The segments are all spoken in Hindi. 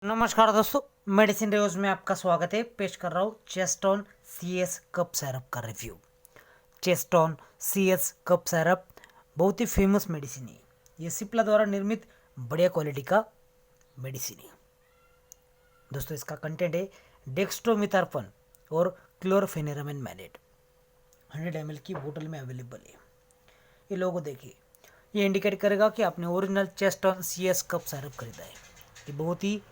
नमस्कार दोस्तों, मेडिसिन रिव्यूज में आपका स्वागत है। पेश कर रहा हूँ चेस्टोन CS कप सिरप का रिव्यू। चेस्टोन CS कप सिरप बहुत ही फेमस मेडिसिन है। ये सिप्ला द्वारा निर्मित बढ़िया क्वालिटी का मेडिसिन है। दोस्तों, इसका कंटेंट है डेक्स्ट्रोमिथार्फन और क्लोरफेनेरामिन मैलेट। 100 ml की बोतल में अवेलेबल है। ये लोगो देखिए, ये इंडिकेट करेगा कि आपने ओरिजिनल चेस्टोन CS कप सिरप खरीदा है। ये बहुत ही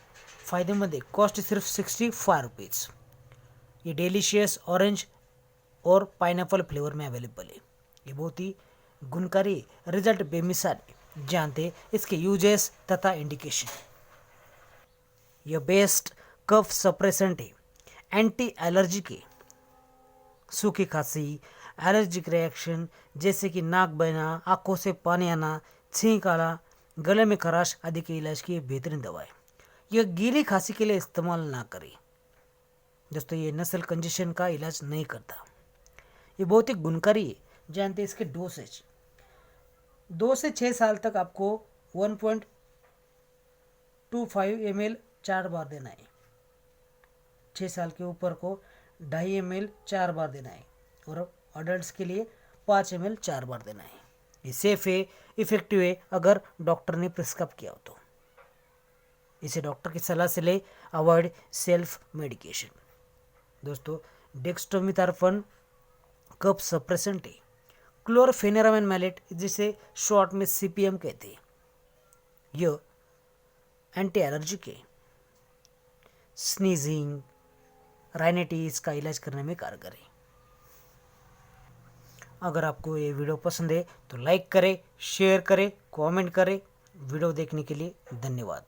फ़ायदेमंद है। कॉस्ट सिर्फ 65 रुपीज़। ये डिलीशियस ऑरेंज और पाइनएप्पल फ्लेवर में अवेलेबल है। ये बहुत ही गुणकारी रिजल्ट बेमिसाल है। जानते इसके यूजेस तथा इंडिकेशन। यह बेस्ट कफ सप्रेसेंट है, एंटी एलर्जिक है। सूखी खांसी, एलर्जिक रिएक्शन जैसे कि नाक बहना, आंखों से पानी आना, छींक आना, गले में खराश आदि के इलाज की बेहतरीन दवा है। यह गीली खांसी के लिए इस्तेमाल ना करें। दोस्तों, ये नसल कंजेशन का इलाज नहीं करता। ये बहुत ही गुणकारी है। जानते हैं इसके डोसेज 2 से 6 साल तक आपको 1.25 ml 4 बार देना है। 6 साल के ऊपर को 2.5 ml 4 बार देना है और अडल्ट के लिए 5 ml 4 बार देना है। ये सेफ है, इफेक्टिव है अगर डॉक्टर ने प्रिस्क्राइब किया हो तो। इसे डॉक्टर की सलाह से ले। Avoid self medication. दोस्तों, डेक्स्ट्रोमिथार्फन कफ सप्रेसेंट है। क्लोरफेनेरामिन मैलेट, जिसे शॉर्ट में CPM कहते हैं, यह एंटी एलर्जिक है। स्नीजिंग, राइनाइटिस का इलाज करने में कारगर है। अगर आपको ये वीडियो पसंद है तो लाइक करें, शेयर करें, कमेंट करें। वीडियो देखने के लिए धन्यवाद।